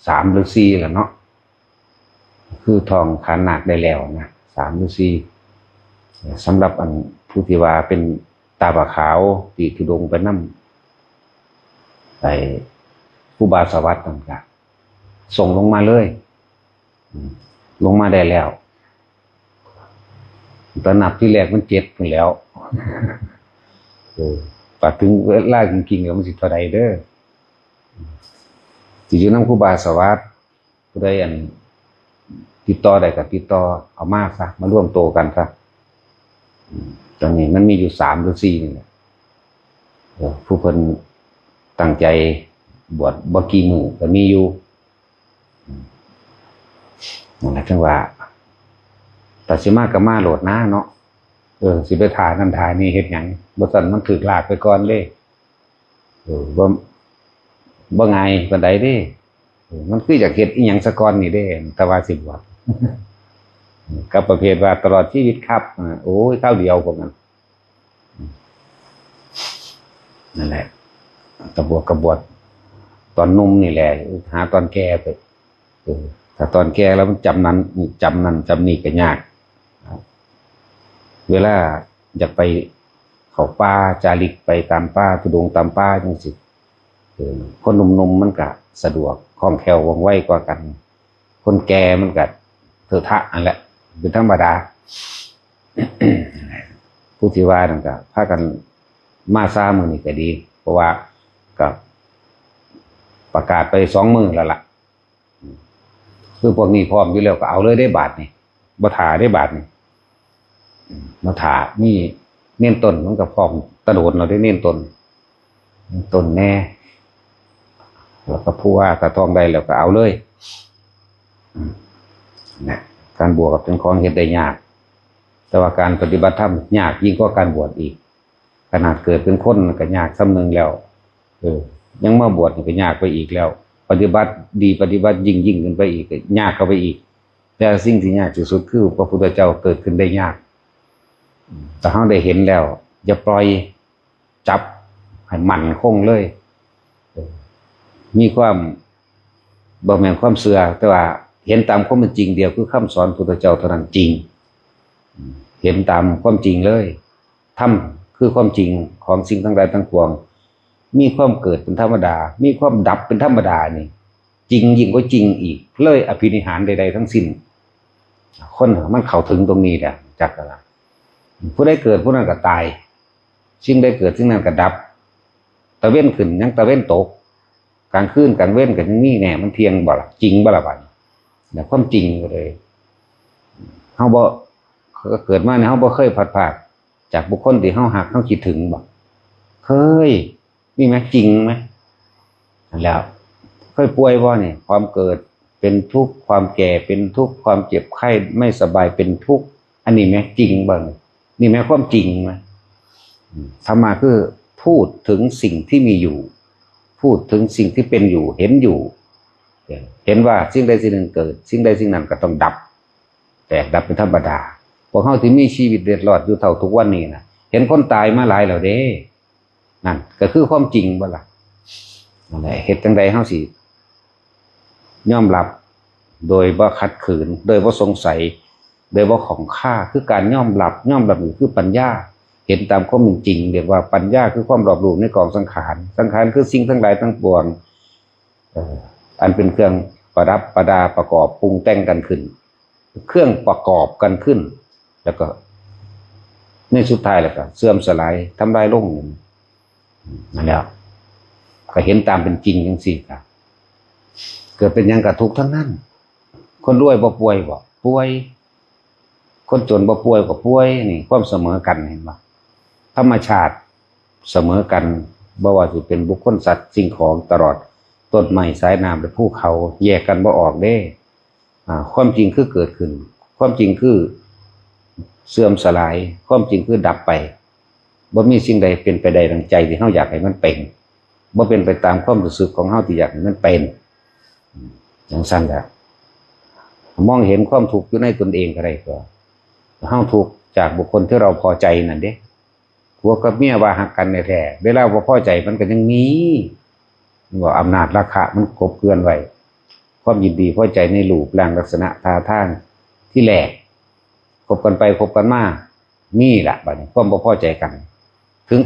3 หรือ 4แหละเนาะคือทองขันหนักได้แล้วนะ3 หรือ 4สำหรับอันผู้ที่ว่าเป็นตาบะขาวที่ทุดงไปนำไปครูบาสวัสดิ์นั่นก็ส่งลงมาเลยลงมาได้แล้วตอนนับที่แรกมัน7พุ่นแล้วปัดถึงเวลาจริงๆแล้วมันสิเท่าใดเด้อสิอยู่นำครูบาสวัสดิ์ผู้ใดอันติดต่อได้ก็ติดต่อเอามาซะมาร่วมโตกันซะตอนนี้มันมีอยู่3 หรือ 4นี่แหละผู้เพิ่นตั้งใจบวชบ่กี่มื้อก็มีอยู่นั่นแหละจังว่าแต่สิมาก็มาโหลดนะเนาะสิไปถ่ายนั่นถ่ายนี่เฮ็ดหยังบ่ซั่นมันถูกลากไปก่อนเด้บ่ง่ายปานใดเด้มันคืออยากเฮ็ดอีหยังซะก่อนนี่เด้แต่ว่าสิบวชกับประเภทว่าตลอดชีวิตครับโอ้ยคราวเดียวพวกนั้นนั่นแหละกระบวชตอนหนุ่มนี่แหละหาตอนแก่ไปถ้าตอนแก่แล้วมันจำนั้นจำนี่ก็ยากเวลาอยากไปเข้าป่าจาริกไปตามป่าทุดงตามป่าจังซี่คนหนุ่มๆมันก็สะดวกคล่องแคล่วว่องไวกว่ากันคนแก่มันก็เถอะทะนั่นแหละเป็นธรรมดา ผู้ที่ว่านั่นก็พากันมาซ่ามื้อนี้ก็ดีเพราะว่าก็ประกาศไป2 มื้อแล้วล่ะคือพวกนี้พร้อมอยู่แล้วก็เอาเลยได้บาทนี่บ่ท่าได้บาทนี่มาท่านี่เน้นต้นมันก็พร้อมตะโดดเราได้เน้นต้นแน่แล้วก็ผู้ว่าถ้าท่องได้แล้วก็เอาเลยนะการบวชกับเป็นของเฮ็ดได้ยากแต่ว่าการปฏิบัติธรรมยากยิ่งกว่าการบวชอีกขนาดเกิดเป็นคนก็ยากซ้ำนึงแล้วยังมาบวชก็ยากไปอีกแล้วปฏิบัติดีปฏิบัติยิ่งขึ้นไปอีกยากเข้าไปอีกแต่สิ่งที่ยากที่สุดคือพระพุทธเจ้าเกิดขึ้นได้ยากแต่เราได้เห็นแล้วอย่าปล่อยจับให้มั่นคงเลยมีความบ่แม่นความเชื่อแต่ว่าเห็นตามความเป็นจริงเดียวคือคำสอนพุทธเจ้าเท่านั้นจริงเห็นตามความจริงเลยธรรมคือความจริงของสิ่งทั้งหลายทั้งปวงมีความเกิดเป็นธรรมดามีความดับเป็นธรรมดานี่จริงยิ่งกว่าจริงอีกเลยอภินิหารใดๆทั้งสิ้นคนมันเข้าถึงตรงนี้แหละจักอะไรผู้ใดเกิดผู้นั้นก็ตายสิ่งใดเกิดสิ่งนั้นก็ดับตะเว้นขึ้นยังตะเว้นตกกลางคืนกลางเว้นกันนี่แน่มันเที่ยงบ่ล่ะจริงบ่ล่ะบัดเนี่ยความจริงเลยเฮาบ่เกิดมาเนี่ยเฮาบ่เคยพลาดพลาดจากบุคคลที่เฮาหักเฮาคิดถึงบ่เคยนี่มั้ยจริงมั้ยแล้วเคยป่วยบ่เนี่ยความเกิดเป็นทุกข์ความแก่เป็นทุกข์ความเจ็บไข้ไม่สบายเป็นทุกข์อันนี้มั้ยจริงบ่นี่มั้ยความจริงมั้ยธรรมะคือพูดถึงสิ่งที่มีอยู่พูดถึงสิ่งที่เป็นอยู่เห็นอยู่เห็นว่าสิ่งใดสิ่งหนึ่งเกิดสิ่งใดสิ่งนั้นก็ต้องดับแตกดับเป็นธรรมดาพวกเฮาที่มีชีวิตเดือดร้อนอยู่เท่าทุกวันนี้นะเห็นคนตายมาหลายแล้วเด้นั่นก็คือความจริงบ่ล่ะนั่นแหละเฮ็ดจังได๋เฮาสิยอมรับโดยบ่ขัดขืนโดยบ่สงสัยโดยบ่ของค่าคือการยอมรับนี่คือปัญญาเห็นตามความเป็นจริงเรียกว่าปัญญาคือความรอบรู้ในกองสังขารคือสิ่งทั้งหลายทั้งปวงอันเป็นเครื่องประดับประดาประกอบปรุงแต่งกันขึ้นเครื่องประกอบกันขึ้นแล้วก็ในสุดท้ายแล้วก็เสื่อมสลายทำลายลงนั่นแหละก็เห็นตามเป็นจริงจังซี่ครับเกิดเป็นหยังก็ทุกข์ทั้งนั้นคนรวยบ่ป่วยบ่ป่วยคนจนบ่ป่วยก็ป่วยนี่ความเสมอกันเห็นบ่ธรรมชาติเสมอกันบ่ว่าสิเป็นบุคคลสัตว์สิ่งของตลอดต้นไม้สายน้ำและภูเขาแยกกันบ่ออกเด้ความจริงคือเกิดขึ้นความจริงคือเสื่อมสลายความจริงคือดับไปบ่มีสิ่งใดเป็นไปได้ดังใจที่เฮาอยากให้มันเป็นบ่เป็นไปตามความรู้สึกของเฮาที่อยากให้มันเป็นอย่างนั้นแหละมองเห็นความทุกข์อยู่ในตนเองก็ได้ก็เฮาทุกข์จากบุคคลที่เราพอใจนั่นเด้ผัวกับเมียว่าหักกันแท้ๆเวลาบ่พอใจมันก็ยังมีว่าอำนาจราคะมันกบเกลื่อนไว้ ความยินดีพอใจในรูปร่างลักษณะท่าทางที่แหลกคบกันไปคบกันมานี่แหละบัดนี้ความบ่พอใจกันถึง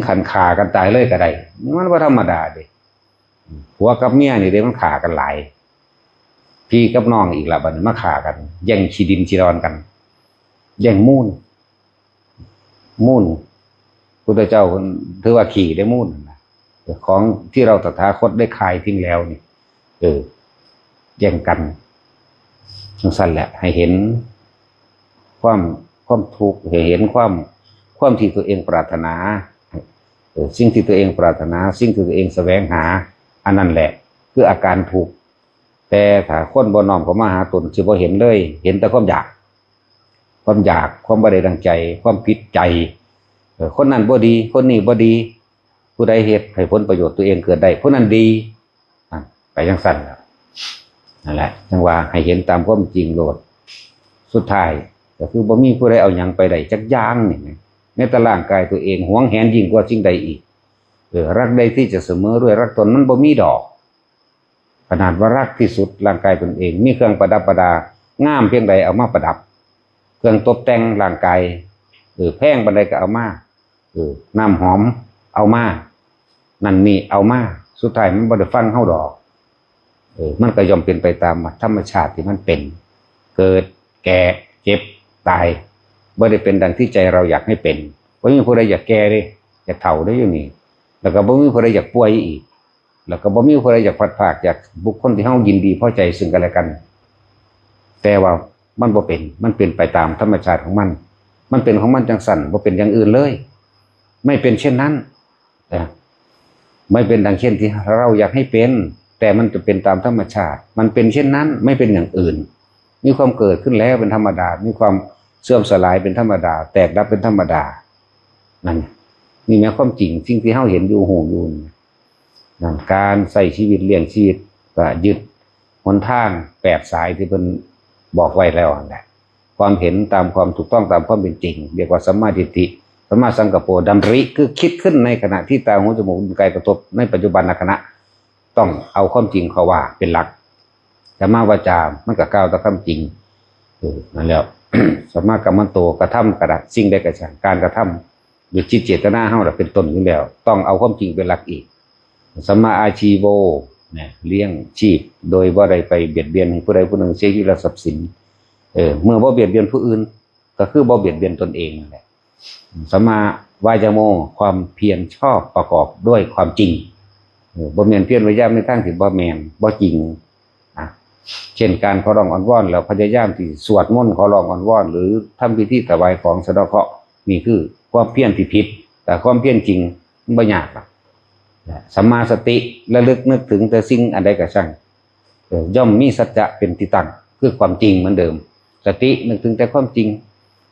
ขันขากันตายเลยก็ได้มันว่าธรรมดาเด้ผัวกับเมียนี่เด้มันขากันหลายพี่กับน้องอีกละบัดนี้มาขากันแย่งชีดินชีดอนกันแย่งมูลพุทธเจ้าถือว่าขี่ได้มูลของที่เราตถาคตได้คายทิ้งแล้วนี่แย่งกันสั้นแหละให้เห็นความทุกข์ให้เห็นความที่ตัวเองปรารถนาสิ่งที่ตัวเองปรารถนาสิ่งที่ตัวเองแสวงหาอันนั้นแหละคืออาการทุกข์แต่ถ้าคนบ่น้อมเข้ามาหาตนสิบ่เห็นเลยเห็นแต่ความอยากความบ่ได้ดังใจความผิดใจคนนั้นบ่ดีคนนี้บ่ดีผู้ใดเฮ็ดให้ผลประโยชน์ตัวเองเกิดได้ผู้นั้นดีไปจังซั่นนั่นแหละจังว่าให้เห็นตามความจริงโลดสุดท้ายก็คือบ่มีผู้ใดเอาหยังไปได้จักอย่างนี่ในตารางกายตัวเองหวงแหนยิ่งกว่าสิ่งใดอีกรักใดที่จะเสมอด้วยรักตนมันบ่มีดอกขนาดว่ารักที่สุดร่างกายตนเองมีเครื่องประดับประดางามเพียงใดเอามาประดับเครื่องตกแต่งร่างกายแพงปานใดก็เอามาน้ำหอมเอามานั่นนี่เอามาสุดท้ายมันบ่ได้ฟังเฮาดอกมันก็ย่อมเป็นไปตามธรรมชาติที่มันเป็นเกิดแก่เจ็บตายบ่ได้เป็นดังที่ใจเราอยากให้เป็นบ่มีผู้ใดอยากแก่เด้อยากเฒ่าได้อยู่นี่แล้วก็บ่มีผู้ใดอยากป่วยอีกแล้วก็บ่มีผู้ใดอยากพัดพรากจากบุคคลที่เฮายินดีพอใจซึ่งกันและกันแต่ว่ามันบ่เป็นมันเป็นไปตามธรรมชาติของมันเป็นของมันจังสั่นบ่เป็นอย่างอื่นเลยไม่เป็นเช่นนั้นไม่เป็นดังเช่นที่เราอยากให้เป็นแต่มันจะเป็นตามธรรมชาติมันเป็นเช่นนั้นไม่เป็นอย่างอื่นมีความเกิดขึ้นแล้วเป็นธรรมดามีความเสื่อมสลายเป็นธรรมดาแตกดับเป็นธรรมดานั่นนี่แม้ความจริงสิ่งที่เฮาเห็นอยู่หูอยู่นั่นการใส่ชีวิตเลี้ยงชีวิตก็ยึดหนทาง8สายที่เพิ่นบอกไว้แล้วนั่นแหละความเห็นตามความถูกต้องตามความเป็นจริงเรียกว่าสัมมาทิฏฐิสัมมาสังกัปโปดำริคือคิดขึ้นในขณะที่ตาหูจมูกลิ้นกายกระทบในปัจจุบันขณะต้องเอาความจริงเขาว่าเป็นหลักสัมมาวาจามันก็กล่าวแต่ความจริงนั่นแล้ว สัมมากัมมันโตกระทำกระสิ่งใดกระช่างการกระทำหรือจิตเจตนาเฮาเป็นต้นอยู่แล้วต้องเอาความจริงเป็นหลักอีกสัมมาอาชีโวเนี่ยเลี้ยงชีพโดยบ่ได้ไปเบียดเบียนผู้ใดผู้หนึ่งเสียชีวิตและทรัพย์สินเมื่อบ่เบียดเบียนผู้อื่นก็คือบ่เบียดเบียนตนเองนั่นแหละสัมมาวายโมความเพียรชอบประกอบด้วยความจริงบ่แม่นเพียรพยายามในทางที่บ่แม่นบ่จริงเช่นการขอร้องอ้อนวอนแล้วพยายามที่สวดมนต์ขอร้องอ้อนวอนหรือทำพิธีถวายของสะเดาะเคราะห์นี่คือความเพียรที่ผิดแต่ความเพียรจริงมันบ่ยากหรอกสัมมาสติระลึกนึกถึงแต่สิ่งอันใดก็ช่างย่อมมีสัจจะเป็นที่ตั้งคือความจริงเหมือนเดิมสตินึกถึงแต่ความจริง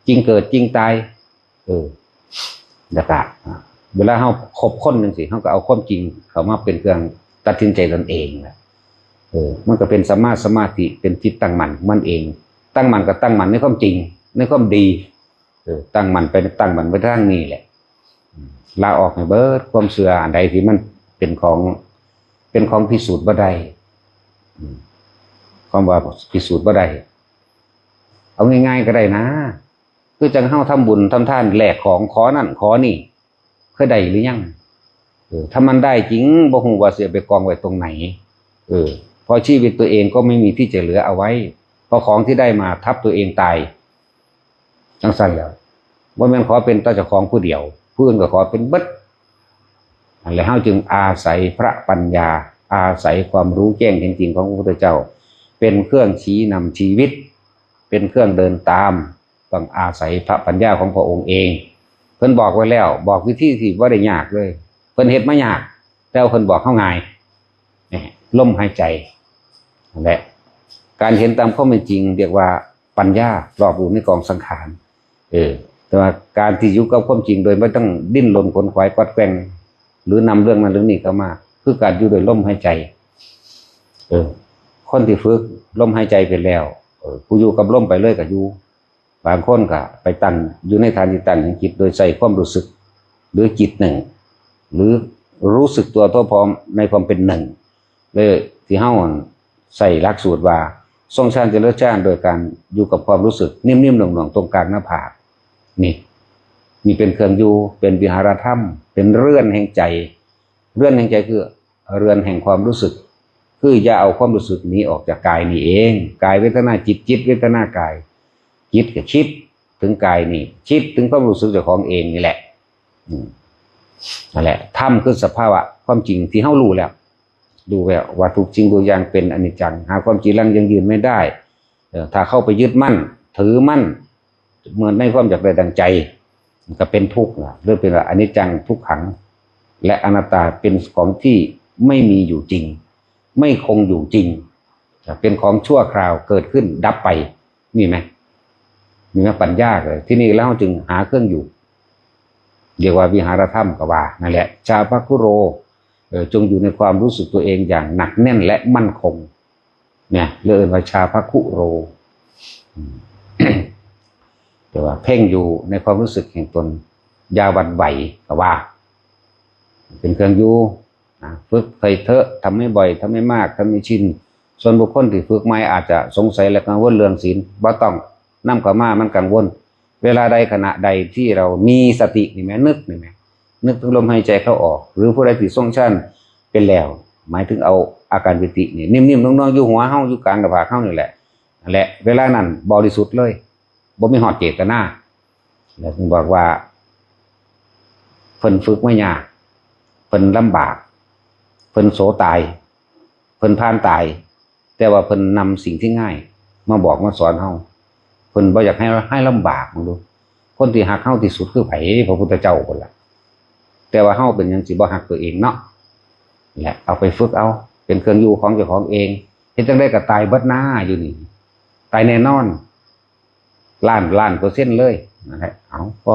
จริงเกิดจริงตายแล้วก็เวลาเฮาคบคนจังซี่เฮาก็เอาความจริงเข้ามาเป็นเครื่องตัดสินใจตนเองแหละมันก็เป็นสมาธิเป็นจิตตั้งมั่นมันเองตั้งมั่นก็ตั้งมั่นในความจริงในความดีตั้งมั่นไปตั้งมั่นไปทางนี้แหละลาออกให้เบิดความเชื่ออันใดที่มันเป็นของพิสูจน์บ่ได้ความว่าพิสูจน์บ่ได้เอาง่ายๆก็ได้นะคือจังเฮาทำบุญทำทานแลกของขอนั่นขอนี่เคยได้หรือยังถ้ามันได้จริงบ่ฮู้ว่าสิไปกองไว้ตรงไหนพอชีวิตตัวเองก็ไม่มีที่จะเหลือเอาไว้เพราะของที่ได้มาทับตัวเองตายจังซั่นแล้วบ่แม่นขอเป็นเจ้าของผู้เดียวผู้อื่นก็ขอเป็นเบิดนั่นแหละเฮาจึงอาศัยพระปัญญาอาศัยความรู้แจ้งจริงๆของพระพุทธเจ้าเป็นเครื่องชี้นำชีวิตเป็นเครื่องเดินตามต้องอาศัยพระปัญญาของพระองค์เองเพิ่นบอกไว้แล้วบอกวิธีที่บ่ได้ยากเลยเพิ่นเฮ็ดมายากแต่เพิ่นบอกเฮาง่ายลมหายใจนั่นแหละการเห็นตามความเป็นจริงเรียกว่าปัญญารอบรู้ในกองสังขารแต่ว่าการที่อยู่กับความจริงโดยไม่ต้องดิ้นรนขนขวายกวัดแกว่งหรือนำเรื่องนั้นเรื่องนี้เข้ามาคือการอยู่โดยลมหายใจคนที่ฝึกลมหายใจไปแล้วผู้อยู่กับลมไปเลยก็อยู่บางคนก็ไปตั้งอยู่ในฐานที่ตั้งแห่งจิตโดยใส่ความรู้สึกหรือจิตหนึ่งหรือรู้สึกตัวพร้อมในความเป็นหนึ่งเลยที่เฮา ใส่หลักสูตรว่าทรงฌานเจริญฌานโดยการอยู่กับความรู้สึกนิ่มๆหน่วงๆตรงกลางหน้าผากนี่เป็นเครื่องอยู่เป็นวิหารธรรมเป็นเรือนแห่งใจเรือนแห่งใจคือเรือนแห่งความรู้สึกคืออย่าเอาความรู้สึกนี้ออกจากกายนี่เองกายเวทนาจิตจิตเวทนากายจิตกับคิดถึงกายนี่คิดถึงความรู้สึกเจ้าของเองนี่แหละนั่นแหละธรรมคือสภาวะความจริงที่เฮารู้แล้วดูแล้วว่าทุกสิ่งทุกอย่างเป็นอนิจจังหาความจริงยังยืนไม่ได้ถ้าเข้าไปยึดมั่นถือมั่นเหมือนในความอยากได้ดังใจมันก็เป็นทุกข์นะเรื่องเป็นอนิจจังทุกขังและอนัตตาเป็นของที่ไม่มีอยู่จริงไม่คงอยู่จริงเป็นของชั่วคราวเกิดขึ้นดับไปนี่ไหมมีไหมปัญญาเลยที่นี่แล้วจึงหาเครื่องอยู่เรียกว่าวิหารธรรมก็ว่านั่นแหละชาปคุโรจงอยู่ในความรู้สึกตัวเองอย่างหนักแน่นและมั่นคงเนี่ยเรียกว่าชาปคุโร แต่ว่าเพ่งอยู่ในความรู้สึกแห่งตนยาวันไหวก็ว่าเป็นเครื่องอยู่ฝึกเคยเถอะทำให้บ่อยทำให้มากทำให้ชินส่วนบุคคลที่ฝึกไม่อาจจะสงสัยและกังวลเรื่องศีลบ่ต้องนำเข้ามามันกังวลเวลาใดขณะใดที่เรามีสตินี่แม่นึกถึงลมหายใจเข้าออกหรือผู้ใดที่ทรงฌานเป็นแล้วหมายถึงเอาอาการปิตินี่นิ่มๆน้องๆอยู่หัวเฮาอยู่กลางกระเพาะเฮานี่แหละนั่นแหละเวลานั้นบริสุทธิ์เลยบ่มีหอดเจตนาแล้วถึงบอกว่าเพิ่นฝึกไม่ยากเพิ่นลำบากเพิ่นโสตายเพิ่นผ่านตายแต่ว่าเพิ่นนำสิ่งที่ง่ายมาบอกมาสอนเฮาเพิ่นบ่อยากให้ลำบากมึงดูคนที่หักเฮาที่สุดคือไผพระพุทธเจ้าพุ่นล่ะแต่ว่าเฮาเป็นหยังสิบ่หักตัวเองเนาะแหละเอาไปฝึกเอาเป็นเครื่องอยู่ของเจ้าของเองเฮ็ดจังได๋ก็ตายเบิดหน้าอยู่นี่ตายแน่นอนล้านเปอร์เซ็นต์เลยนะฮะเอาพอ